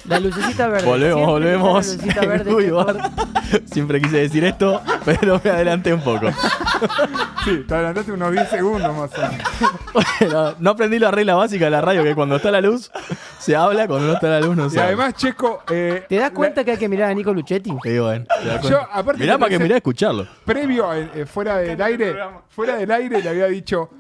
La lucecita verde. Volvemos. La lucecita verde. Uy, Bar. Siempre quise decir esto, pero me adelanté un poco. Sí, te adelantaste unos 10 segundos más o menos. Bueno, no aprendí la regla básica de la radio, que cuando está la luz, se habla, cuando no está la luz, no se Y habla. además, Chesco... ¿Te das cuenta que hay que mirar a Nico Luchetti? Y bueno, te das Yo, cuenta. aparte Mirá de para que ser- mirá a escucharlo. previo, fuera del aire le había dicho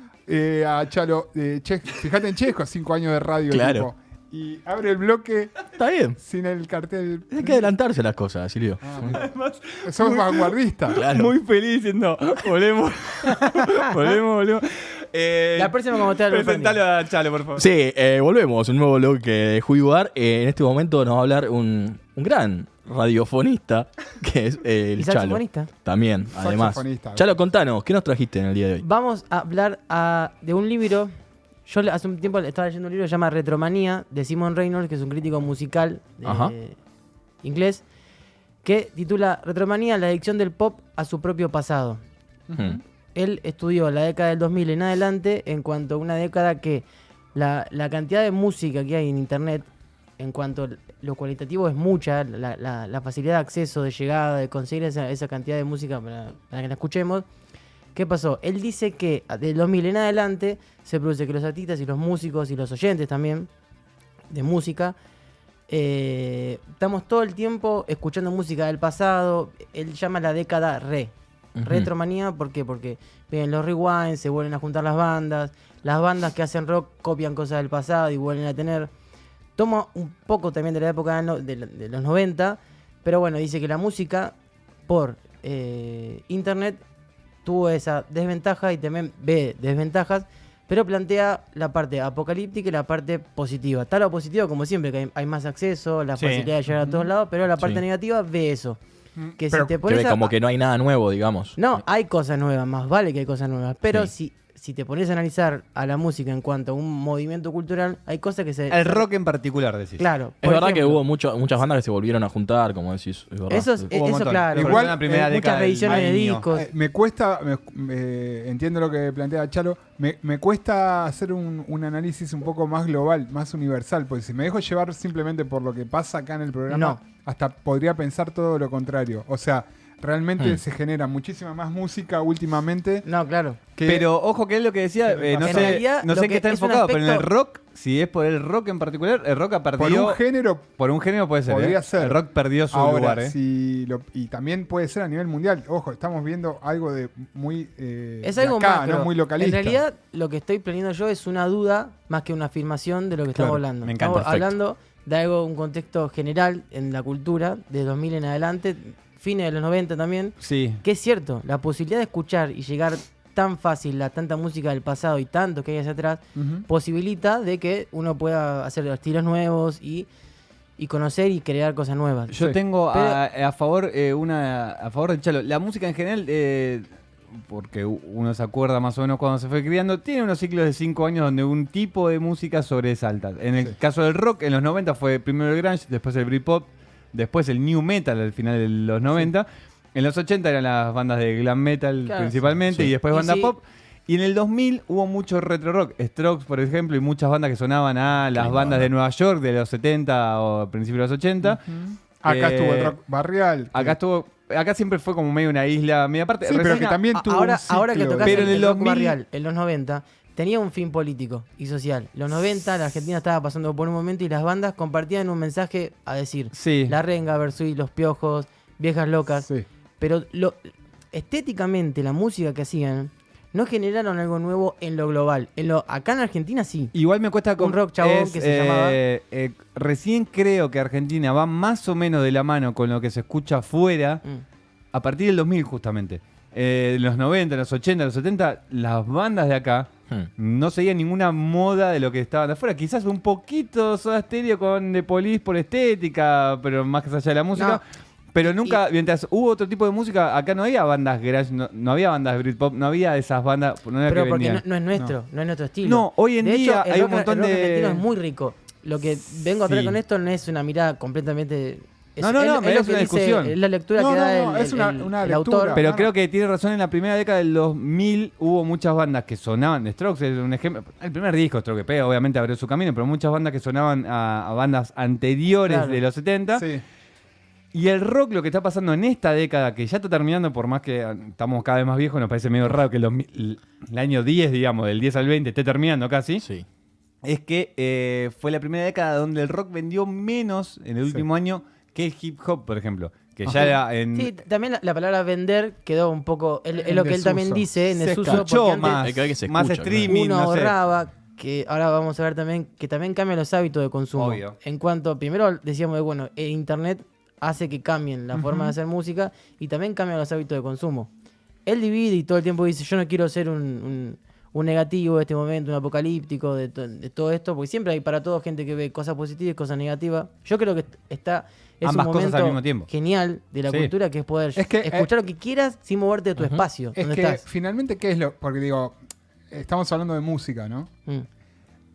a Chalo, fíjate en Chesco, 5 años de radio. Claro. Tipo, y abre el bloque Está bien. sin el cartel. Hay que adelantarse las cosas, Silvio. Sos vanguardista. Claro. Muy feliz diciendo, volvemos. volvemos. La próxima como te Presentalo a Chalo, por favor. Sí, volvemos. Un nuevo bloque de Juibar. En este momento nos va a hablar un gran radiofonista, que es el ¿Y Chalo. saxofonista? También, además. Saxofonista. Chalo, contanos, ¿qué nos trajiste en el día de hoy? Vamos a hablar de un libro. Yo hace un tiempo estaba leyendo un libro que se llama Retromanía, de Simon Reynolds, que es un crítico musical Ajá. inglés, que titula Retromanía, la adicción del pop a su propio pasado. Hmm. Él estudió la década del 2000 en adelante, en cuanto a una década que la cantidad de música que hay en internet, en cuanto a lo cualitativo es mucha, la facilidad de acceso, de llegada, de conseguir esa cantidad de música para que la escuchemos. ¿Qué pasó? Él dice que del 2000 en adelante se produce que los artistas y los músicos y los oyentes también de música estamos todo el tiempo escuchando música del pasado. Él llama la década retromanía. ¿Por qué? Porque vienen los rewinds, se vuelven a juntar las bandas que hacen rock copian cosas del pasado y vuelven a tener. Toma un poco también de la época de los 90, pero bueno, dice que la música por internet tuvo esa desventaja y también ve desventajas, pero plantea la parte apocalíptica y la parte positiva. Está lo positivo, como siempre, que hay más acceso, la Sí. facilidad de llegar a todos lados, pero la parte Sí. negativa ve eso. Que Pero si te Que pones ve como que no hay nada nuevo, digamos. No, hay cosas nuevas, más vale que hay cosas nuevas, pero Sí. si te pones a analizar a la música en cuanto a un movimiento cultural, hay cosas que se... El rock en particular, decís. Claro. Es por verdad que ejemplo, hubo muchas bandas que se volvieron a juntar, como decís. Es verdad. Eso, Hubo un eso montón. claro. Igual, en la primera muchas década del reediciones de año. discos. Me cuesta, entiendo lo que plantea Chalo, me cuesta hacer un análisis un poco más global, más universal, porque si me dejo llevar simplemente por lo que pasa acá en el programa, No. hasta podría pensar todo lo contrario. O sea, realmente se genera muchísima más música últimamente. No, claro. Pero ojo que es lo que decía, no En sé, realidad, no lo sé en que qué está es un enfocado, pero en el aspecto- rock, si es por el rock en particular, el rock ha por perdido... un género Por un género puede ser, podría ¿eh? ser. El rock perdió su ahora, lugar, ¿eh? y también puede ser a nivel mundial. Ojo, estamos viendo algo de muy Es de algo acá, macro. no muy localista. En realidad, lo que estoy planeando yo es una duda más que una afirmación de lo que Claro, estamos hablando. me encanta. Estamos hablando de algo, un contexto general en la cultura, de 2000 en adelante, fines de los 90 también, Sí. que es cierto, la posibilidad de escuchar y llegar tan fácil a tanta música del pasado y tanto que hay hacia atrás, Ujú. posibilita de que uno pueda hacer estilos nuevos y conocer y crear cosas nuevas. Yo Sí. tengo Pero- a favor a favor de Chalo. La música en general, porque uno se acuerda más o menos cuando se fue criando, tiene unos ciclos de 5 años donde un tipo de música sobresalta. En el Sí. caso del rock, en los 90 fue primero el grunge, después el Britpop, después el new metal al final de los 90. En los 80 eran las bandas de glam metal Claro, principalmente sí. y después Y banda sí. pop. Y en el 2000 hubo mucho retro rock, Strokes por ejemplo, y muchas bandas que sonaban a las linda bandas banda. de Nueva York de los 70 o principios de los 80. Acá Eh, estuvo el rock barrial. Acá siempre fue como medio una isla, media parte. Sí, pero recién que también tuvo un ahora que ciclo. tocás Pero en el rock 2000 barrial, en los 90, tenía un fin político y social. Los 90, la Argentina estaba pasando por un momento y las bandas compartían un mensaje a decir. Sí. La Renga, Versuit, Los Piojos, Viejas Locas. Sí. Pero estéticamente, la música que hacían no generaron algo nuevo en lo global. Acá en Argentina sí. Igual me cuesta Un rock chabón que se llamaba- recién creo que Argentina va más o menos de la mano con lo que se escucha afuera a partir del 2000 justamente. En los 90, los 80, los 70, las bandas de acá no seguían ninguna moda de lo que estaban de afuera. Quizás un poquito Soda Stereo con The Police por estética, pero más que allá de la música. Pero nunca, mientras hubo otro tipo de música, acá no había bandas grunge, no había bandas Britpop, no había esas bandas. No era Pero que porque venían. no es nuestro, no es nuestro estilo. No, hoy en De día hecho, hay el un rock- montón el rock de- argentino es muy rico. Lo que vengo a traer Sí. con esto no es una mirada completamente No, lo me das que una dice, discusión. es la lectura que da es una el lectura. autor. Pero No, creo no. que tiene razón, en la primera década del 2000 hubo muchas bandas que sonaban, The Strokes es un ejemplo, el primer disco Strokes pega, obviamente abrió su camino, pero muchas bandas que sonaban a bandas anteriores Claro. de los 70. Sí. Y el rock, lo que está pasando en esta década, que ya está terminando, por más que estamos cada vez más viejos, nos parece medio raro que el año 10, digamos, del 10 al 20, esté terminando casi, Sí. es que fue la primera década donde el rock vendió menos en el último año que el hip hop, por ejemplo. Que ya era en... Sí, también la palabra vender quedó un poco. Es En lo que él desuso. también dice en se desuso. escuchó porque antes más, Hay que ver que se más escucha, streaming, uno no sé. ahorraba, que ahora vamos a ver también, que también cambian los hábitos de consumo. Obvio. En cuanto, primero decíamos, bueno, el internet hace que cambien la forma de hacer música y también cambian los hábitos de consumo. Él divide y todo el tiempo dice, yo no quiero ser un negativo de este momento, un apocalíptico de todo esto, porque siempre hay para todo gente que ve cosas positivas y cosas negativas. Yo creo que es Ambas un cosas al momento mismo tiempo. genial de la Sí. cultura, que es poder Es que, escuchar lo que quieras sin moverte de tu espacio. Es donde que estás. finalmente, ¿qué es lo? Porque digo, estamos hablando de música, ¿no? Mm.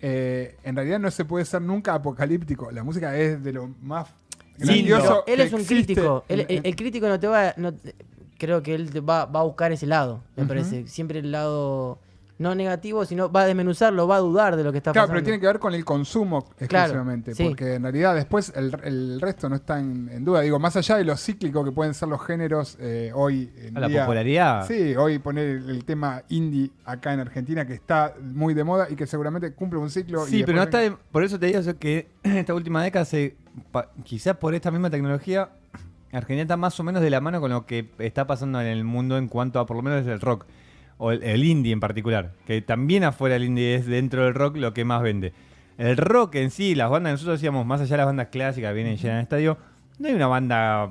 En realidad no se puede ser nunca apocalíptico. La música es de lo más Lindo. grandioso Él que es un existe. crítico. El crítico no te va. Creo que él va a buscar ese lado, me parece. Siempre el lado no negativo, sino va a desmenuzarlo, va a dudar de lo que está Claro, pasando. pero tiene que ver con el consumo exclusivamente. sí. Porque en realidad después el resto no está en duda. Digo, más allá de lo cíclico que pueden ser los géneros hoy en La día. popularidad. Sí, hoy poner el tema indie acá en Argentina que está muy de moda y que seguramente cumple un ciclo. Sí, y pero no después está por eso te digo que esta última década, quizás por esta misma tecnología, Argentina está más o menos de la mano con lo que está pasando en el mundo en cuanto a, por lo menos, el rock. O el indie en particular. Que también afuera del indie es dentro del rock lo que más vende. El rock en sí, las bandas, nosotros decíamos, más allá de las bandas clásicas que vienen y llenan el estadio, no hay una banda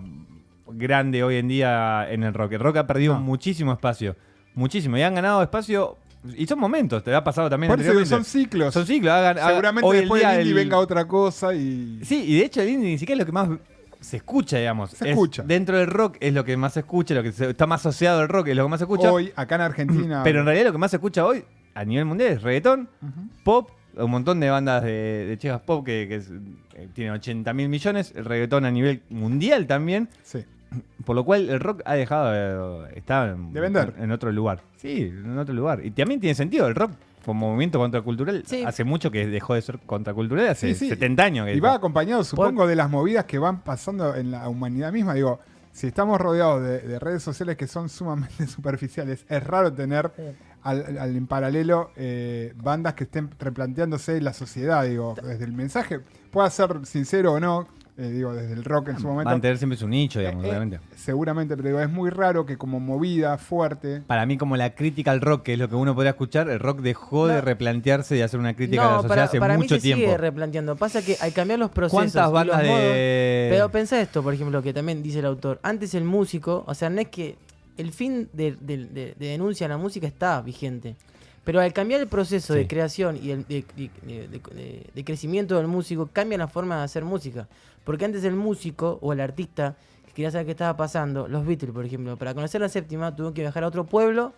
grande hoy en día en el rock. El rock ha perdido No. muchísimo espacio. Muchísimo. Y han ganado espacio. Y son momentos, te ha pasado también Por eso digo, anteriormente. son ciclos. Son ciclos. Seguramente hoy en después día del indie el- venga otra cosa y. Sí, y de hecho el indie ni siquiera es lo que más se escucha, digamos. Se escucha. Dentro del rock es lo que más se escucha, lo que está más asociado al rock es lo que más se escucha. Hoy, acá en Argentina. Pero en realidad lo que más se escucha hoy, a nivel mundial, es reggaetón, pop, un montón de bandas de chicas pop que tienen 80.000 millones, el reggaetón a nivel mundial también, Sí. por lo cual el rock ha dejado está De vender. en otro lugar. Sí, en otro lugar. Y también tiene sentido, el rock como movimiento contracultural Sí. hace mucho que dejó de ser contracultural, hace Sí, sí. 70 años. Que Y va acompañado, supongo, de las movidas que van pasando en la humanidad misma. Digo, si estamos rodeados de redes sociales que son sumamente superficiales, es raro tener en paralelo bandas que estén replanteándose la sociedad. Digo, desde el mensaje, pueda ser sincero o no, digo, desde el rock en su momento. Va a tener siempre su nicho, digamos, obviamente. Seguramente, pero digo, es muy raro que como movida fuerte. Para mí, como la crítica al rock, que es lo que uno podría escuchar, el rock dejó de No. replantearse y hacer una crítica a la No, sociedad hace para mí mucho se tiempo. sigue replanteando. Pasa que al cambiar los procesos. ¿Cuántas y bandas los modos- de...? Pero pensá esto, por ejemplo, que también dice el autor. Antes el músico, o sea, no es que el fin de denuncia a la música está vigente. Pero al cambiar el proceso Sí. de creación y de crecimiento del músico, cambia la forma de hacer música. Porque antes el músico o el artista que quería saber qué estaba pasando, los Beatles, por ejemplo, para conocer la séptima, tuvo que viajar a otro pueblo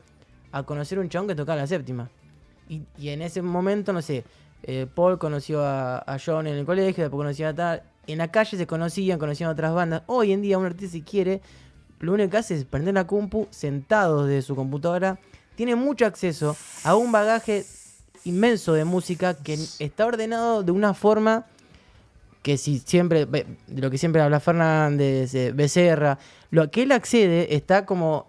a conocer un chabón que tocaba la séptima. Y en ese momento, no sé, Paul conoció a John en el colegio, después conoció a tal. En la calle se conocían otras bandas. Hoy en día un artista, si quiere, lo único que hace es prender la compu, sentado desde su computadora. Tiene mucho acceso a un bagaje inmenso de música que está ordenado de una forma que si siempre, de lo que siempre habla Fernández, Becerra, lo que él accede está como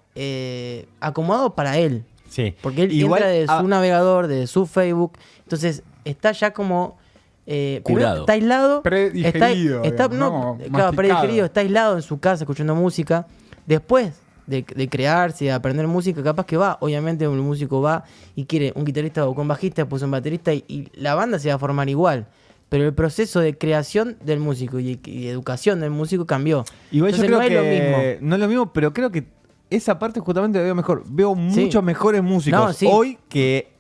acomodado para él. Sí. Porque él Igual, entra de ah, su navegador, de su Facebook, entonces está ya como primero Curado. está aislado, Predigerido, está, digamos, no, ¿no? claro, Masticado. predigerido, está aislado en su casa escuchando música. Después de crearse, de aprender música, capaz que va, obviamente un músico va y quiere un guitarrista o un bajista, después un baterista y la banda se va a formar igual. Pero el proceso de creación del músico y educación del músico cambió. Igual yo Entonces creo no es que lo mismo. no es lo mismo, pero creo que esa parte justamente la veo mejor. Veo muchos mejores músicos No, sí. hoy que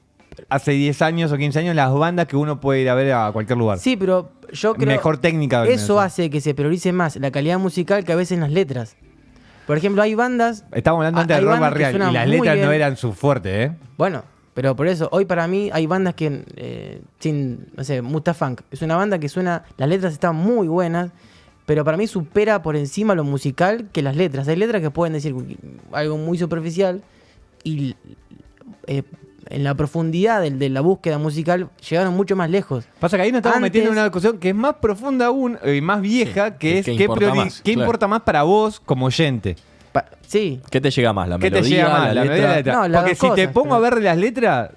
hace 10 años o 15 años las bandas que uno puede ir a ver a cualquier lugar. Sí, pero yo creo Mejor técnica. eso hace que se priorice más la calidad musical que a veces las letras. Por ejemplo, hay bandas, Estamos hablando antes hay de rock bandas que barrial y suenan las muy letras no bien. eran su fuerte, ¿eh? bueno, pero por eso, hoy para mí hay bandas que, no sé, Mustafunk, es una banda que suena, las letras están muy buenas, pero para mí supera por encima lo musical que las letras. Hay letras que pueden decir algo muy superficial y en la profundidad de la búsqueda musical llegaron mucho más lejos. Pasa que ahí nos estamos Antes- metiendo en una discusión que es más profunda aún y más vieja, Sí, que es ¿qué qué, importa más? qué Claro. importa más para vos como oyente. Sí, ¿Qué te llega más? ¿La ¿Qué melodía, te llega más? la La melodía, letra? la letra. No, las Porque dos si te cosas, pongo pero- a ver las letras,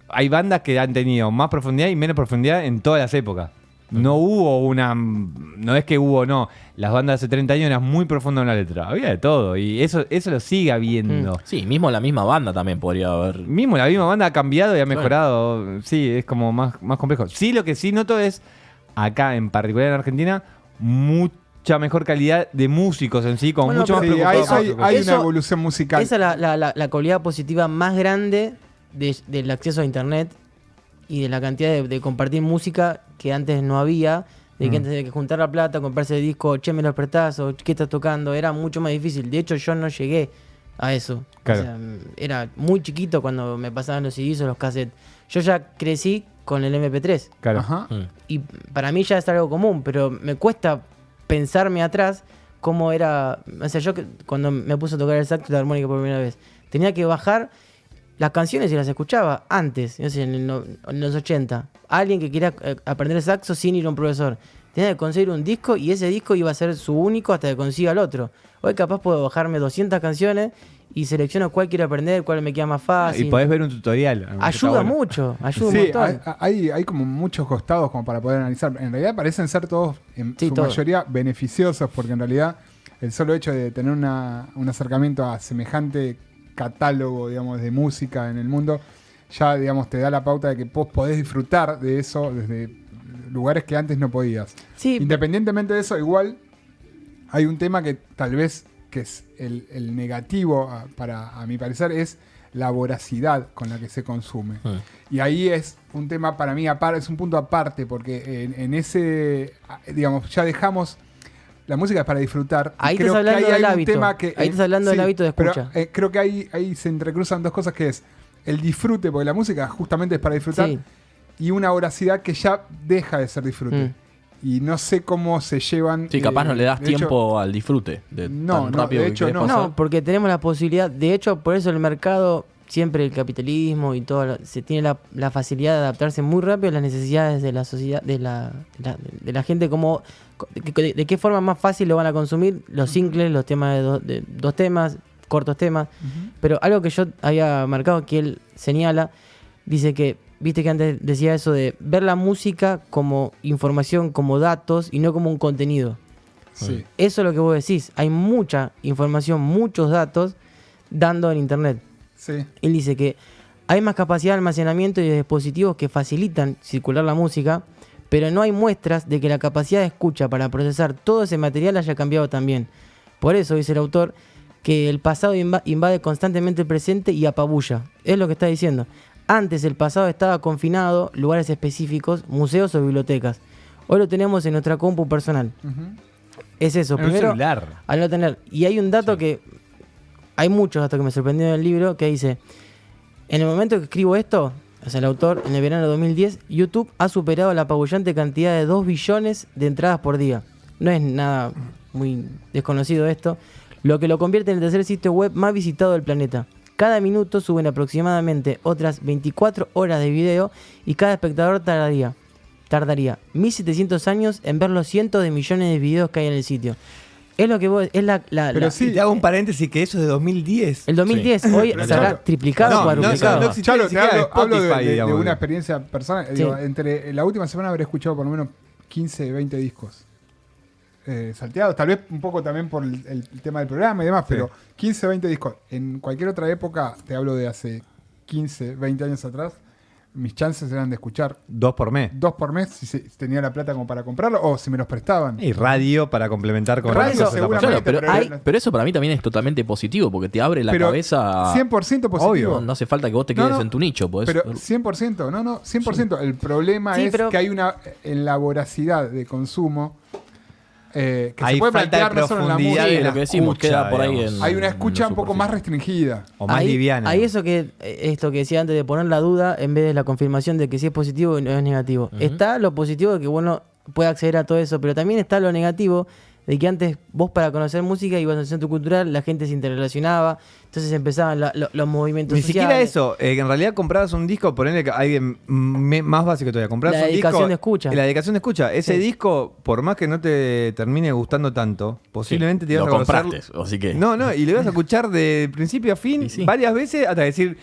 hay bandas que han tenido más profundidad y menos profundidad en todas las épocas. No hubo una... No es que hubo, no. Las bandas de hace 30 años eran muy profundas en la letra. Había de todo. Y eso lo sigue habiendo. Sí, mismo la misma banda también podría haber. Mismo la misma banda ha cambiado y ha Claro. mejorado. Sí, es como más complejo. Sí, lo que sí noto es, acá en particular en Argentina, mucha mejor calidad de músicos en sí, como Bueno, mucho más Sí, hay, preocupados. por hay- su hay Eso- una evolución musical. esa es la cualidad positiva más grande del acceso a internet y de la cantidad de compartir música que antes no había, de que antes había que juntar la plata, comprarse el disco, che, me lo prestás, o qué estás tocando, era mucho más difícil. De hecho, yo no llegué a eso. Claro. O sea, era muy chiquito cuando me pasaban los CDs o los cassettes. Yo ya crecí con el MP3 Claro. Ajá. y para mí ya es algo común, pero me cuesta pensarme atrás cómo era. O sea, cuando me puse a tocar el saxo y la armónica por primera vez, tenía que bajar las canciones y las escuchaba antes, no sé, en los 80. Alguien que quería aprender el saxo sin ir a un profesor. Tenía que conseguir un disco y ese disco iba a ser su único hasta que consiga el otro. Hoy capaz puedo bajarme 200 canciones y selecciono cuál quiero aprender, cuál me queda más fácil. Y podés ver un tutorial. que está Ayuda bueno. mucho, ayuda un Sí, montón. hay como muchos costados como para poder analizar. En realidad parecen ser todos, en Sí, su todos. mayoría, beneficiosos, porque en realidad el solo hecho de tener un acercamiento a semejante catálogo, digamos, de música en el mundo, ya, digamos, te da la pauta de que vos podés disfrutar de eso desde lugares que antes no podías. Sí, Independientemente de eso, igual hay un tema que tal vez que es el negativo, a mi parecer, es la voracidad con la que se consume. Y ahí es un tema para mí aparte, es un punto aparte, porque en ese, digamos, ya dejamos. La música es para disfrutar. y Ahí creo estás que hablando hay del un hábito. tema que, Ahí estás hablando del hábito de pero, escucha. creo que ahí se entrecruzan dos cosas que es el disfrute, porque la música justamente es para disfrutar, Sí. y una voracidad que ya deja de ser disfrute. Y no sé cómo se llevan. Sí, capaz no le das de hecho, tiempo al disfrute. De No, tan no, rápido de que hecho, querés no. pasar. No, porque tenemos la posibilidad, de hecho, por eso el mercado, siempre el capitalismo y todo, se tiene la facilidad de adaptarse muy rápido a las necesidades de la sociedad, de la gente, como de qué forma más fácil lo van a consumir, los singles, los temas de dos temas, cortos temas. Pero algo que yo había marcado que él señala, dice que, viste que antes decía eso de ver la música como información, como datos y no como un contenido. Sí. Eso es lo que vos decís. Hay mucha información, muchos datos dando en internet. Sí. Él dice que hay más capacidad de almacenamiento y de dispositivos que facilitan circular la música, pero no hay muestras de que la capacidad de escucha para procesar todo ese material haya cambiado también. Por eso dice el autor que el pasado invade constantemente el presente y apabulla. Es lo que está diciendo. Antes el pasado estaba confinado, lugares específicos, museos o bibliotecas. Hoy lo tenemos en nuestra compu personal. Es eso. En un Primero, celular. al no tener. Y hay un dato que. Hay muchos datos que me sorprendieron en el libro que dice: en el momento que escribo esto, o sea, el autor, en el verano de 2010, YouTube ha superado la apabullante cantidad de 2 billones de entradas por día. No es nada muy desconocido esto, lo que lo convierte en el tercer sitio web más visitado del planeta. Cada minuto suben aproximadamente otras 24 horas de video y cada espectador tardaría 1700 años en ver los cientos de millones de videos que hay en el sitio. Es lo que vos, es Pero sí, Y te hago un paréntesis que eso es de 2010. el 2010 hoy Pero se habrá Chalo, triplicado o cuadruplicado. no existía Chalo, ni te siquiera hablo de, Spotify, digamos. una experiencia personal. Sí. Digo, entre la última semana habré escuchado por lo menos 15, 20 discos salteados. Tal vez un poco también por el tema del programa y demás, pero 15, 20 discos. En cualquier otra época, te hablo de hace 15, 20 años atrás, mis chances eran de escuchar 2 por mes. 2 por mes si tenía la plata como para comprarlo o si me los prestaban. Y radio para complementar con Radio las cosas que está seguramente, pasando. Claro, pero, pero- pero eso para mí también es totalmente positivo, porque te abre la Pero cabeza. 100% positivo. Obvio, no hace falta que vos te No, quedes no, en tu nicho. Podés, Pero 100%, no, 100%. El problema Sí, es pero- que hay una, en la voracidad de consumo, que Hay se puede falta de plantear no solo en la profundidad música. Sí, en lo la que decimos, escucha, queda por ahí digamos. en- Hay una en escucha la un poco más restringida. O más Ahí- liviana. Ahí eso que esto que decía antes de poner la duda en vez de la confirmación de que sí es positivo y no es negativo. Está lo positivo de que bueno, puede acceder a todo eso, pero también está lo negativo de que antes vos para conocer música ibas al centro cultural, la gente se interrelacionaba, entonces empezaban los movimientos Ni sociales. siquiera eso, en realidad comprabas un disco, ponele que alguien más básico todavía, comprabas La un disco. dedicación de escucha. La dedicación de escucha. Ese Sí. disco, por más que no te termine gustando tanto, posiblemente te ibas lo a conocer. compraste, así que... No, y lo ibas a escuchar de principio a fin Y sí. varias veces hasta decir,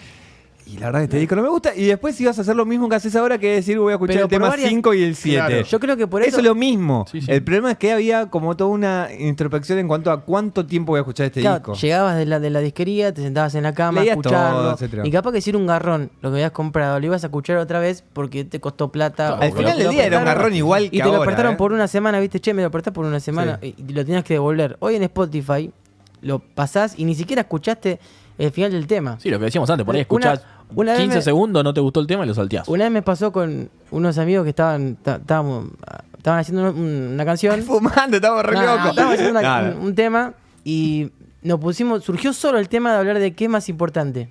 y la verdad que este disco no me gusta, y después ibas a hacer lo mismo que haces ahora, que es decir, voy a escuchar Pero el tema por varias- 5 y el 7. Claro. Yo creo que por Eso eso... es lo mismo. Sí, sí. El problema es que había como toda una introspección en cuanto a cuánto tiempo voy a escuchar este Claro, disco. llegabas de la disquería, te sentabas en la cama a Leías todo, escucharlo. etcétera. Y capaz que si era un garrón lo que habías comprado, lo ibas a escuchar otra vez porque te costó plata. Al o final te del lo día era un prestaron, garrón igual y que te lo ahora, prestaron ¿eh? por una semana, viste, che, me lo prestás por una semana y lo tenías que devolver. Hoy en Spotify lo pasás y ni siquiera escuchaste el final del tema. Sí, lo que decíamos antes, por ahí Una- escuchás una vez 15 me- segundos, no te gustó el tema y lo salteás. Una vez me pasó con unos amigos que estaban haciendo una canción. Fumando, estamos re No, locos. estábamos haciendo Nada. un tema y nos pusimos, surgió solo el tema de hablar de qué es más importante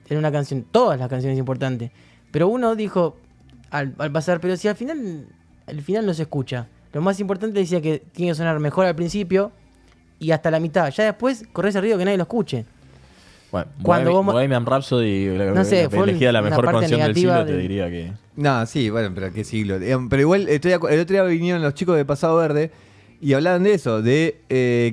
en una canción. Todas las canciones importantes. Pero uno dijo al pasar, pero si al final no se escucha. Lo más importante decía que tiene que sonar mejor al principio y hasta la mitad. Ya después corres el río que nadie lo escuche. Bueno, Cuando vos- Bohemian Rhapsody, No sé, fue elegida la una mejor parte canción del negativa siglo, te de- diría que... No, sí, bueno, pero qué siglo. Pero igual, el otro día vinieron los chicos de Pasado Verde y hablaban de eso, de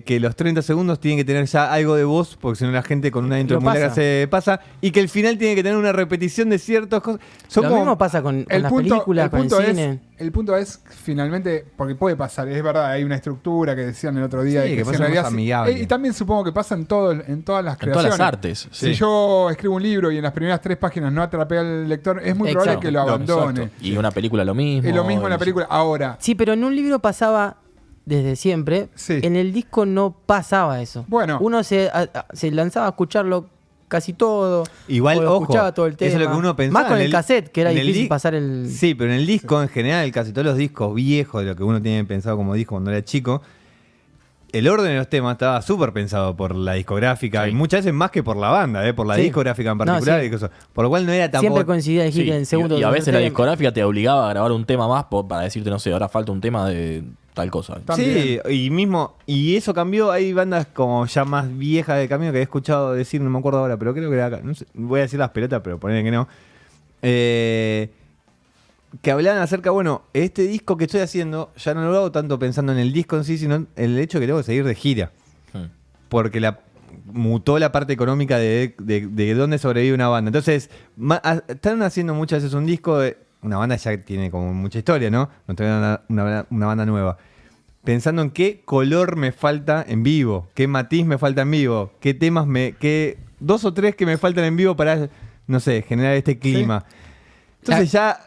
que los 30 segundos tienen que tener ya algo de voz, porque si no la gente con una intro Lo muy larga pasa. se pasa, y que el final tiene que tener una repetición de ciertas cosas. Son Lo como- mismo pasa con las películas, con el cine. El punto es, finalmente, porque puede pasar, es verdad, hay una estructura que decían el otro día. Sí, y que si pasa en realidad más sí- amigable. y también supongo que pasa en todas las En todas creaciones. las artes. Si yo escribo un libro y en las primeras 3 páginas no atrapé al lector, es muy probable Exacto. que lo abandone. Exacto. Y una película lo mismo. Es lo mismo en la y- película. Ahora, Sí, pero en un libro pasaba desde siempre. Sí. En el disco no pasaba eso. Bueno. Uno se lanzaba a escucharlo casi todo. Igual, o lo ojo, escuchaba todo el tema. eso es lo que uno pensaba. Más con en el cassette, que era en el difícil di- pasar el... Sí, pero en el disco en general, casi todos los discos viejos de lo que uno tiene pensado como disco cuando era chico, el orden de los temas estaba súper pensado por la discográfica Sí. y muchas veces más que por la banda, por la Sí. discográfica en No, particular. sí. Y cosas. Por lo cual no era Siempre tampoco. coincidía el hit Sí, en el segundo. y a veces la tercer tema. discográfica te obligaba a grabar un tema más para decirte, no sé, ahora falta un tema de tal cosa. También. Sí, y eso cambió. Hay bandas como ya más viejas de camino que he escuchado decir, no me acuerdo ahora, pero creo que era, no sé, voy a decir las pelotas, pero ponen que no. Que hablaban acerca, bueno, este disco que estoy haciendo, ya no lo hago tanto pensando en el disco en sí, sino en el hecho que tengo que seguir de gira. Hmm. Porque mutó la parte económica de dónde sobrevive una banda. Entonces, están haciendo muchas veces un disco de. Una banda ya tiene como mucha historia, ¿no? No tengo una banda nueva. Pensando en qué color me falta en vivo, qué matiz me falta en vivo, qué temas qué 2 o 3 que me faltan en vivo para, no sé, generar este clima. Entonces ya.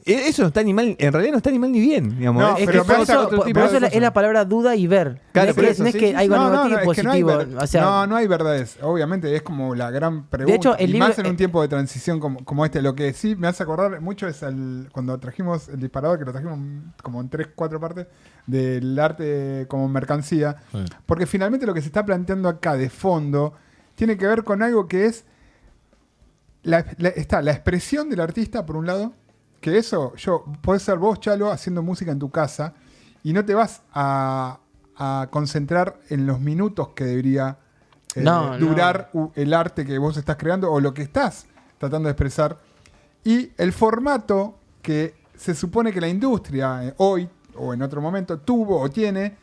Eso no está ni mal, en realidad no está ni mal ni bien, digamos. No, Es pero que por me eso, otro tipo por de eso cosas. es la palabra duda y ver. Claro, no es por que, eso, no es sí, que sí, algo negativo y es que no hay positivo. O sea, no hay verdades. Obviamente es como la gran pregunta. De hecho, el y libro- más en un tiempo de transición como este. Lo que sí me hace acordar mucho es cuando trajimos el disparador, que lo trajimos como en 3-4 partes, del arte como mercancía. Sí. Porque finalmente lo que se está planteando acá de fondo tiene que ver con algo que es está la expresión del artista, por un lado, que eso, podés ser vos, Chalo, haciendo música en tu casa y no te vas a concentrar en los minutos que debería durar el arte que vos estás creando o lo que estás tratando de expresar. Y el formato que se supone que la industria hoy o en otro momento tuvo o tiene,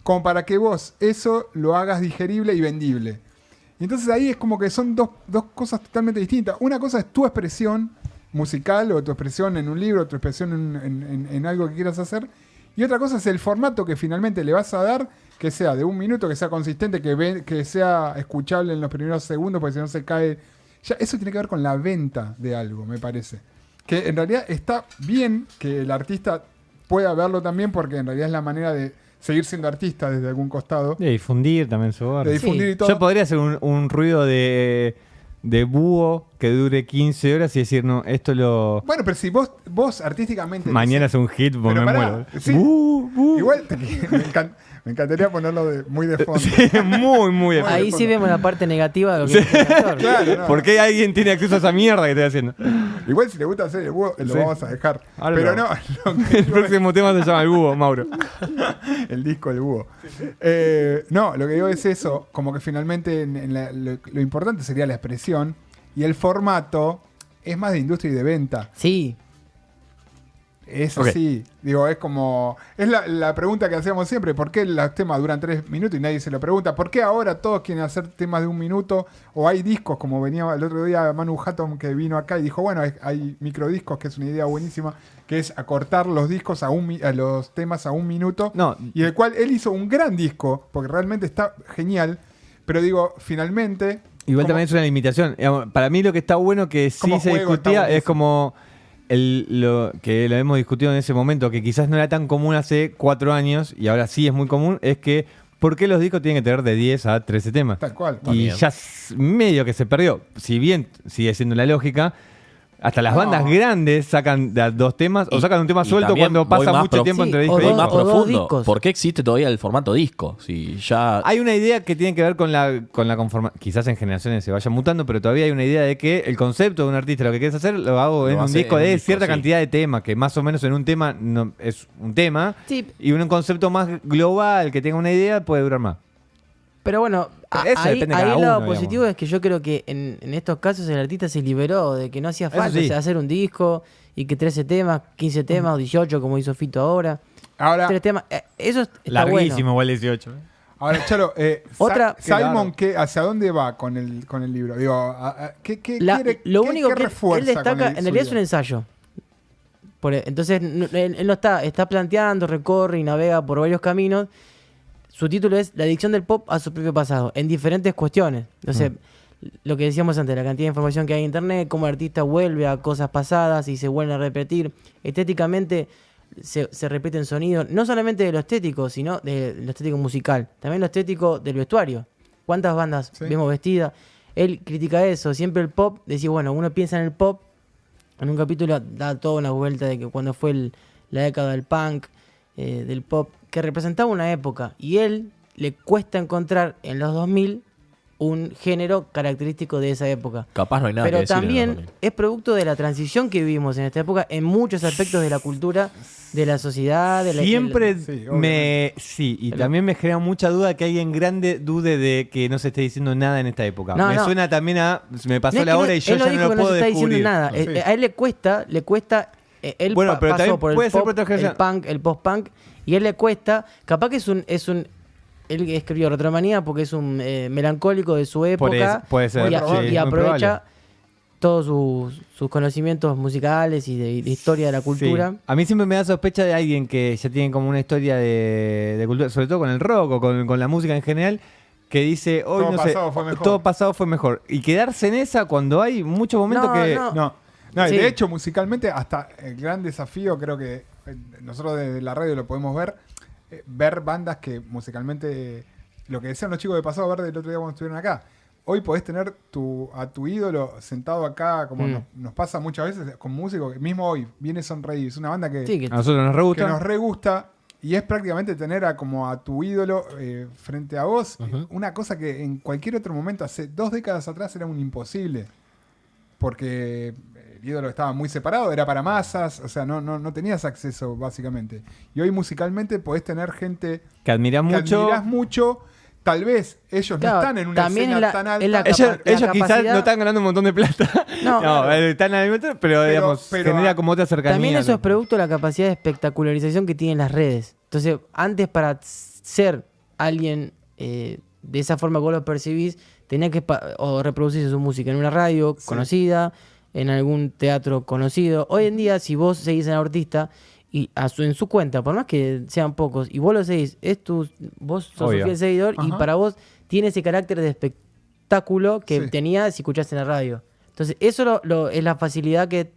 como para que vos eso lo hagas digerible y vendible. Y entonces ahí es como que son dos cosas totalmente distintas. Una cosa es tu expresión musical o tu expresión en un libro, tu expresión en algo que quieras hacer. Y otra cosa es el formato que finalmente le vas a dar, que sea de 1 minuto, que sea consistente, que sea escuchable en los primeros segundos, porque si no se cae. Ya, eso tiene que ver con la venta de algo, me parece. Que en realidad está bien que el artista pueda verlo también, porque en realidad es la manera de seguir siendo artista desde algún costado. De difundir también su De arte. difundir y todo. Yo podría hacer un ruido de búho que dure 15 horas y decir, no, esto lo. Bueno, pero si vos artísticamente. Mañana es un hit, pues Pero me pará, muero. sí. Bu. Igual, Me encantaría ponerlo muy de fondo. Sí, muy de Ahí fondo. sí vemos la parte negativa de lo que es el actor. Claro, no. ¿Por qué alguien tiene acceso a esa mierda que estoy haciendo? Igual si le gusta hacer el búho, lo Sí. vamos a dejar. Ahora Pero lo- no, lo que El próximo tema se llama El Búho, Mauro. el disco del búho. No, lo que digo es eso, como que finalmente lo importante sería la expresión y el formato es más de industria y de venta. Sí, Es Ok. así, digo, es como... Es la pregunta que hacíamos siempre, ¿por qué los temas duran 3 minutos y nadie se lo pregunta? ¿Por qué ahora todos quieren hacer temas de 1 minuto? O hay discos, como venía el otro día Manu Hatton que vino acá y dijo, bueno, hay microdiscos, que es una idea buenísima, que es acortar los discos a los temas a 1 minuto. No, Y el cual él hizo un gran disco, porque realmente está genial, pero digo, finalmente... igual como- también es una limitación. Digamos, para mí lo que está bueno que sí Como se juego está discutía es buenísimo. como lo que lo hemos discutido en ese momento, que quizás no era tan común hace 4 años y ahora sí es muy común, es que ¿por qué los discos tienen que tener de 10 a 13 temas? Tal cual. Y También. ya medio que se perdió. Si bien sigue siendo la lógica, hasta las No. bandas grandes sacan de a 2 temas o Y- sacan un tema y suelto también cuando voy pasa más mucho tiempo sí, entre o disco y Voy dos- más disco. profundo. discos. ¿Por qué existe todavía el formato disco? Si ya... Hay una idea que tiene que ver con la conformación. Quizás en generaciones se vaya mutando, pero todavía hay una idea de que el concepto de un artista, lo que quieres hacer, lo hago Lo en un hace disco en un de disco, cierta sí. cantidad de temas, que más o menos en un tema no, es un tema. sí, Y un concepto más global que tenga una idea puede durar más. pero bueno, Pero eso ahí, depende de ahí cada el lado uno, positivo digamos. es que yo creo que en estos casos el artista se liberó de que no hacía Eso falta sí. hacer un disco y que 13 temas, 15 temas o 18 como hizo Fito ahora. Ahora, 3 temas, eso está bueno. igual 18. Ahora, Charo, Otra- Simon, ¿hacia dónde va con el libro? Digo, ¿qué Lo qué- único qué que él refuerza destaca, con en realidad es un libro? ensayo. Entonces, él no está planteando, recorre y navega por varios caminos. Su título es La adicción del pop a su propio pasado, en diferentes cuestiones. Entonces, lo que decíamos antes, la cantidad de información que hay en internet, cómo el artista vuelve a cosas pasadas y se vuelve a repetir. Estéticamente se repiten sonidos, no solamente de lo estético, sino de lo estético musical, también lo estético del vestuario. ¿Cuántas bandas Sí. vemos vestidas? Él critica eso, siempre el pop, decía, bueno, uno piensa en el pop, en un capítulo da toda una vuelta de que cuando fue la década del punk, del pop, que representaba una época, y él le cuesta encontrar en los 2000 un género característico de esa época. Capaz no hay nada que Pero decir en también el 2000. es producto de la transición que vivimos en esta época en muchos aspectos de la cultura, de la sociedad, de la... Siempre Sí, me... Sí, y también me genera mucha duda que alguien grande dude de que no se esté diciendo nada en esta época. No, me no. suena también a... Me pasó No es la que hora y yo él ya dijo no lo que puedo se está descubrir. diciendo nada. Sí. A él le cuesta él Bueno, pero pasó también por el puede ser pop, por otra el generación. punk, el post-punk, y él le cuesta, capaz que es un él escribió Retromanía porque es un melancólico de su época puede ser, y, sí, y muy aprovecha todos sus conocimientos musicales y de historia de la cultura. Sí. A mí siempre me da sospecha de alguien que ya tiene como una historia de cultura, sobre todo con el rock o con la música en general, que dice, hoy Todo no sé, pasado fue mejor. todo pasado fue mejor. Y quedarse en esa cuando hay muchos momentos No, que... no. No, y Sí. de hecho, musicalmente, hasta el gran desafío, creo que nosotros desde la radio lo podemos ver bandas que musicalmente, lo que decían los chicos de Pasado Verde el otro día cuando estuvieron acá, hoy podés tener a tu ídolo sentado acá, como nos pasa muchas veces con músicos, que mismo hoy, viene Sonreír, es una banda que, Sí, que A nosotros nos re que gusta. nos re gusta. Y es prácticamente tener como a tu ídolo frente a vos. Una cosa que en cualquier otro momento, hace 2 décadas atrás, era un imposible. Porque el ídolo estaba muy separado, era para masas, o sea, no tenías acceso básicamente. Y hoy musicalmente podés tener gente Que admirás que mucho. admirás mucho. Tal vez ellos Claro, no están en una también escena es la- tan es alta. la Ellos, la ellos quizás capacidad- no están ganando un montón de plata. No, claro. están al mismo tiempo, pero, digamos, pero genera como otra cercanía. También eso es producto de la capacidad de espectacularización que tienen las redes. Entonces, antes para ser alguien de esa forma que vos lo percibís, tenía que o reproducirse su música en una radio conocida, en algún teatro conocido. Hoy en día, si vos seguís a un artista y en su cuenta, por más que sean pocos, y vos lo seguís, vos sos Obvio. un fiel seguidor y Ajá. para vos tiene ese carácter de espectáculo que Sí. tenía si escuchaste en la radio. Entonces, eso es la facilidad que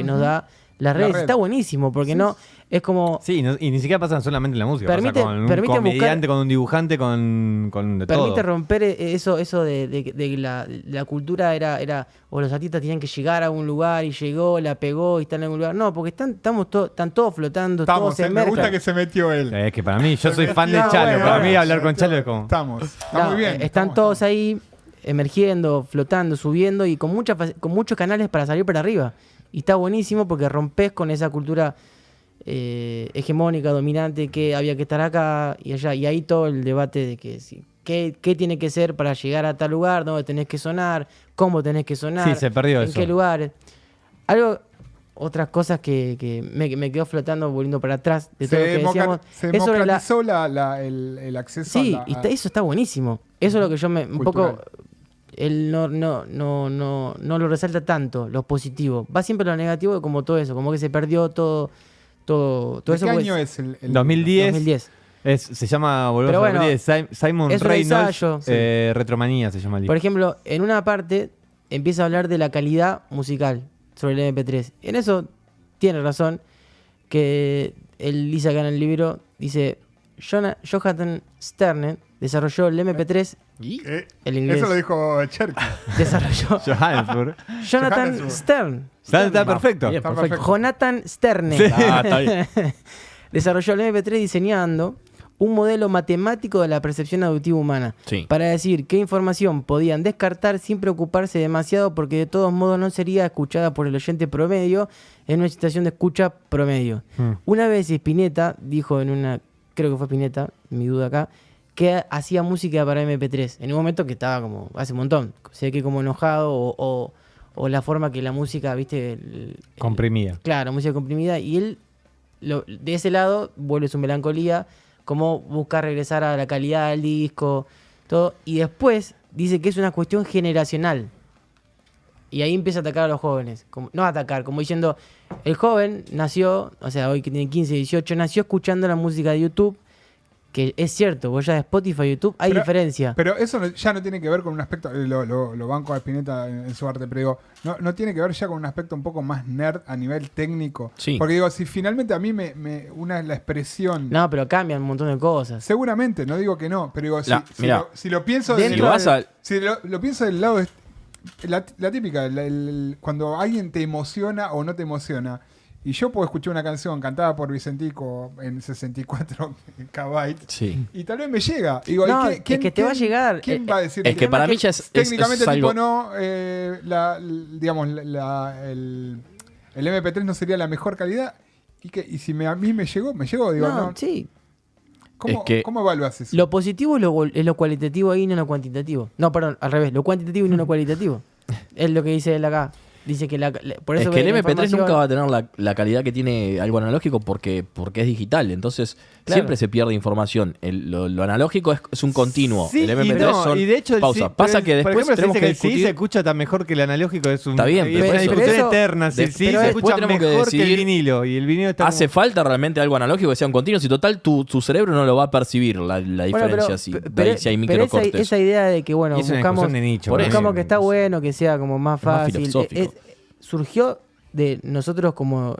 nos da las La redes. red. Está buenísimo, porque Sí. no, es como... Sí, y ni siquiera pasan solamente en la música. Permite- pasa con un permite comediante, buscar- con un dibujante, con de todo. Permite romper eso de la cultura era o los artistas tenían que llegar a un lugar y llegó, la pegó y están en algún lugar. No, porque están todos flotando, todos Estamos, se me gusta mezclan. que se metió él. Es que para mí, yo soy fan de No, Chalo. bueno, Para mí bueno, hablar con Chalo es como... Estamos. Está No, muy bien. están estamos- todos ahí emergiendo, flotando, subiendo y con muchos canales para salir para arriba. Y está buenísimo porque rompes con esa cultura hegemónica, dominante, que había que estar acá y allá. Y ahí todo el debate de que qué tiene que ser para llegar a tal lugar, dónde tenés que sonar, cómo tenés que sonar, Sí, se perdió en eso. qué lugares. Otras cosas que me quedó flotando, volviendo para atrás de todo lo que decíamos. Se es sobre la- democratizó el acceso Sí, a y eso está buenísimo. Eso es lo que yo un Cultural. poco... Él no lo resalta tanto, lo positivo. Va siempre a lo negativo, como todo eso, como que se perdió todo ¿De eso. qué pues, año es el 2010. 2010. Se llama, volvemos Pero a bueno, repetir, Simon es un Reynolds, ensayo, sí. Retromanía se llama el libro. Por ejemplo, en una parte empieza a hablar de la calidad musical sobre el MP3. En eso tiene razón, que él dice acá en el libro, dice, Jonathan Sterne desarrolló el MP3, el inglés, Eso lo dijo Cherky. desarrolló Johannesburg. Jonathan Johannesburg. Stern. Está perfecto. Bien, Está perfecto. perfecto. Jonathan Sterne. Está bien. Desarrolló el MP3 diseñando un modelo matemático de la percepción auditiva humana Sí. para decir qué información podían descartar sin preocuparse demasiado porque de todos modos no sería escuchada por el oyente promedio en una situación de escucha promedio. Una vez Spinetta dijo en una, creo que fue Spinetta, mi duda acá, que hacía música para MP3 en un momento que estaba como, hace un montón, se ve que como enojado o la forma que la música, viste, Comprimida. claro, música comprimida, y él de ese lado vuelve su melancolía, como busca regresar a la calidad del disco, todo, y después dice que es una cuestión generacional. Y ahí empieza a atacar a los jóvenes. No a atacar, como diciendo, el joven nació, o sea, hoy que tiene 15, 18, nació escuchando la música de YouTube, que es cierto, vos ya de Spotify, YouTube, hay diferencia. Pero eso ya no tiene que ver con un aspecto, lo banco a Spinetta en su arte, pero digo, no tiene que ver ya con un aspecto un poco más nerd a nivel técnico. Sí. Porque digo, si finalmente a mí la expresión... No, pero cambian un montón de cosas. Seguramente, no digo que no, pero digo, mirá. si lo pienso Dentro Si lo vas a... si lo pienso del lado la típica, cuando alguien te emociona o no te emociona, y yo puedo escuchar una canción cantada por Vicentico en 64 KB Sí. y tal vez me llega. Digo, No, ¿y es que te va a llegar. ¿Quién va a decir Es que para mí ya es técnicamente es algo... tipo no, digamos, el MP3 no sería la mejor calidad? Y si a mí me llegó, digo, No, no. sí. ¿Cómo, Es que- ¿Cómo evalúas eso? Lo positivo es lo cualitativo ahí, no lo cuantitativo. No, perdón, al revés. Lo cuantitativo y no lo cualitativo. Es lo que dice él acá. Dice que por eso Es que el la MP3 información- nunca va a tener la calidad que tiene algo analógico porque es digital. Entonces, Claro. siempre se pierde información. Lo analógico es un continuo. Sí, el MP3 son y de hecho pausa. Pasa que por después ejemplo, se tenemos dice que el CD se discutir. escucha tan mejor que el analógico. Es un, Está bien, es pero una por eso- discusión pero eso- eterna. Si el CD pero se después escucha tenemos que mejor que el decidir- vinilo. Y el vinilo está ¿Hace como- falta realmente algo analógico que sea un continuo? Si total tu cerebro no lo va a percibir la Bueno, diferencia si hay microcortes. esa idea de que, bueno, Y es una buscamos, discusión de nicho. Por eso. buscamos que está bueno, que sea como más Es más fácil. filosófico. ¿Surgió de nosotros como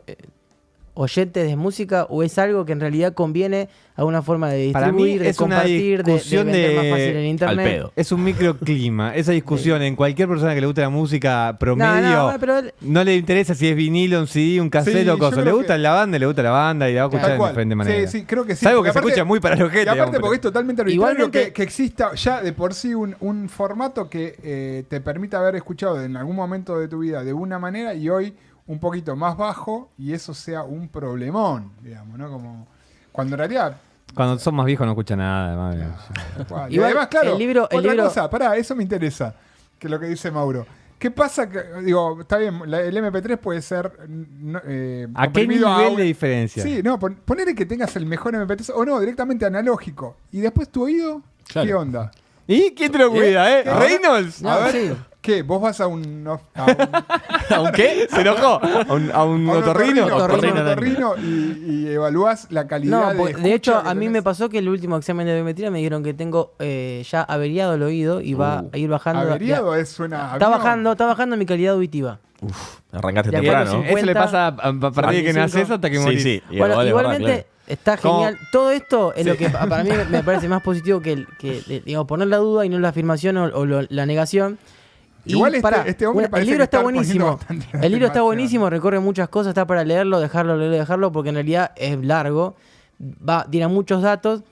oyentes de música o es algo que en realidad conviene a una forma de Para mí distribuir, de es una compartir, de discusión vender de- más fácil en Al internet? pedo. Es un microclima. Esa discusión en cualquier persona que le guste la música promedio. No, pero No le interesa si es vinilo, un CD, un cassette Sí, o yo cosa. Le creo gusta que- la banda, le gusta la banda y la va a escuchar Tal de cual. diferente manera. Sí, creo que sí. Salvo porque que se escucha muy para los Y aparte gente. porque es totalmente arbitrario Igualmente- que exista ya de por sí un formato que te permita haber escuchado en algún momento de tu vida de una manera y hoy un poquito más bajo y eso sea un problemón, digamos, ¿no? Como cuando en realidad... Cuando son más viejos no escuchan nada. Además. Y Igual, además, claro, el libro- otra cosa, pará, eso me interesa, que lo que dice Mauro. ¿Qué pasa? Digo, está bien, el MP3 puede ser... ¿A qué comprimido nivel un- de diferencia? Sí, no, ponele que tengas el mejor MP3 o no, directamente analógico. Y después tu oído, Claro. ¿qué onda? ¿Y quién te lo cuida, ¿Qué? ¿Reynolds? No, A ver, sí. ¿Qué? ¿Vos vas a un ¿A un qué? ¿Se enojó? ¿A un otorrino? otorrino y evaluás la calidad No, de de hecho, escucha que a mí tenés? me pasó que el último examen de biometría me dijeron que tengo ya averiado el oído y va a ir bajando. ¿Averiado suena Está avión? bajando mi calidad auditiva. Arrancaste De acuerdo, temprano. sí. Eso le 50, pasa a partir de que 45. naces hasta que morís. Sí, Bueno, vale, igualmente verdad, está ¿Cómo? genial. Todo esto es lo que para mí me parece más positivo que digamos, poner la duda y no la afirmación o la negación. Y Igual este hombre el parece libro que está está poniendo buenísimo. bastante El libro está afirmación. buenísimo, recorre muchas cosas, está para leerlo, dejarlo, porque en realidad es largo, tiene muchos datos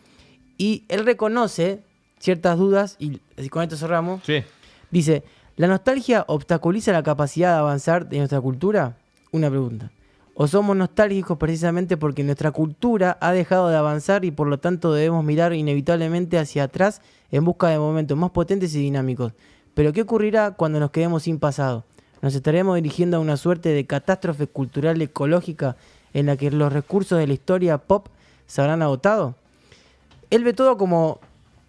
y él reconoce ciertas dudas y con esto cerramos. Sí. Dice, ¿la nostalgia obstaculiza la capacidad de avanzar de nuestra cultura? Una pregunta. ¿O somos nostálgicos precisamente porque nuestra cultura ha dejado de avanzar y por lo tanto debemos mirar inevitablemente hacia atrás en busca de momentos más potentes y dinámicos? Pero ¿qué ocurrirá cuando nos quedemos sin pasado? ¿Nos estaremos dirigiendo a una suerte de catástrofe cultural ecológica en la que los recursos de la historia pop se habrán agotado? Él ve todo como,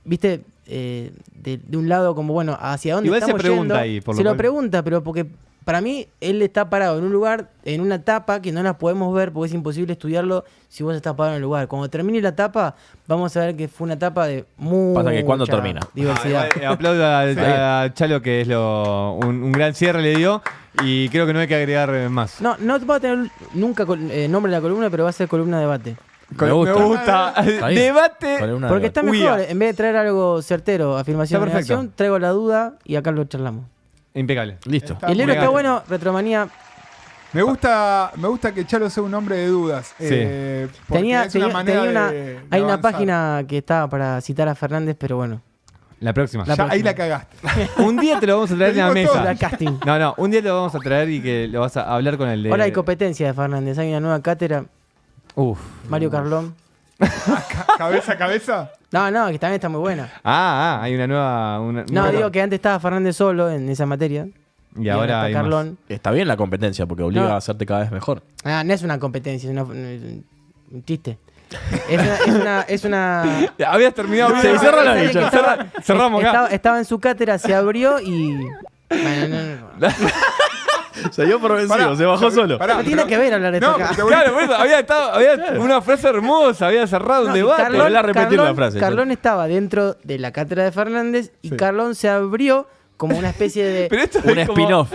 viste, de un lado como, bueno, ¿hacia dónde Igual se estamos pregunta yendo? ahí, por lo Se lo cual. pregunta, pero porque para mí él está parado en un lugar, en una etapa que no la podemos ver porque es imposible estudiarlo si vos estás parado en el lugar. Cuando termine la etapa, vamos a ver que fue una etapa de mucha Pasa que ¿cuándo termina? diversidad. Aplaudo a Chalo, que es un gran cierre le dio. Y creo que no hay que agregar más. No va a tener nunca nombre de la columna, pero va a ser columna debate. Me gusta. Me gusta. Está bien. Debate. Poner una Porque de- está Uy, mejor, en vez de traer algo certero, afirmación o Está perfecto. negación, traigo la duda y acá lo charlamos. Impecable. Listo. Está Y el libro muy está bien. bueno, Retromanía. Me gusta que Chalo sea un hombre de dudas. Sí. Porque es una manera de hay una avanzar. página que estaba para citar a Fernández, pero bueno. La próxima. Ya, La ahí próxima. la cagaste. Un día te lo vamos a traer Te en la digo todo. mesa. La casting. No, un día te lo vamos a traer y que lo vas a hablar con el de. Ahora hay competencia de Fernández. Hay una nueva cátedra. Uf. Mario Carlón. Cabeza a cabeza. No, que también está muy buena. Hay una nueva. No, digo que antes estaba Fernández solo en esa materia. Y ahora está hay más. Carlón. Está bien la competencia porque obliga No. a hacerte cada vez mejor. No es una competencia, es un chiste. Es una Habías terminado. Se bien. cierra la Alguien bicha. que estaba- Cerramos acá. estaba en su cátedra, se abrió y. Bueno, no. Se dio por vencido, Pará, se bajó solo. pará, No tiene pero- que ver hablar de esto No, acá. pero te voy- Claro, por eso, había una frase hermosa, había cerrado un No, y debate. Volvé a repetir la frase, Carlón estaba dentro de la cátedra de Fernández y Carlón se abrió como una especie de. Pero esto Un es como- spin-off.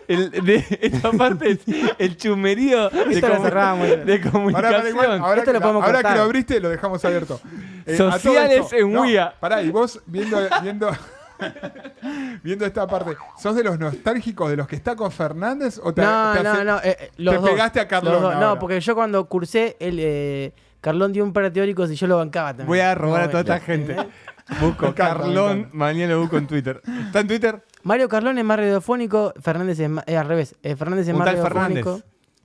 Esta parte es el chumerío Esto lo cerramos. de Pará, comunicación. igual, ahora, Esto lo podemos ahora que cortar. lo abriste, lo dejamos abierto. A Sociales todo esto- en Wea. Pará, y vos viendo viendo esta parte, ¿sos de los nostálgicos de los que está con Fernández o te, No, te no, hace- no. Los te dos, pegaste a Carlón los dos. ahora? No, porque yo cuando cursé, Carlón dio un par de teóricos y yo lo bancaba también. Voy a robar a toda esta ¿eh? gente. Busco Me encanta, me Carlón, encanta. mañana lo busco en Twitter. ¿Está en Twitter? Mario Carlón es más radiofónico, Fernández es al revés. Fernández es Un más tal radiofónico. Fernández.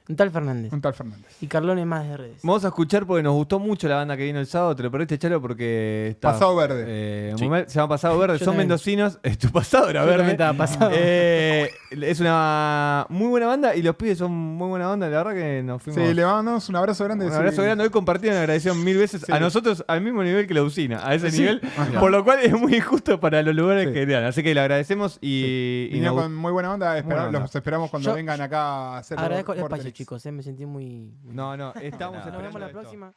Un tal Fernández. Un tal Fernández. Y Carlón es más de redes. Vamos a escuchar porque nos gustó mucho la banda que vino el sábado. Te lo perdiste, Chalo, porque está. Pasado Verde. Sí. Muy mal, se llama Pasado Verde. Yo Son también. mendocinos. Tu pasado era Yo verde. también estaba pasado. Es una muy buena banda y los pibes son muy buena banda. La verdad que nos fuimos. Sí, le mandamos un abrazo grande. Un abrazo grande. Hoy compartieron, agradecieron 1000 veces Sí. a nosotros al mismo nivel que la usina, a ese Sí. nivel, Ajá. por lo cual es muy injusto para los lugares Sí. que dan. Así que le agradecemos y Vinieron nos- con muy buena onda. buena onda. Los esperamos cuando Yo vengan acá a hacer Agradezco el Vortex. espacio, chicos. Me sentí muy. No, estamos Nos vemos esperando la esto. próxima.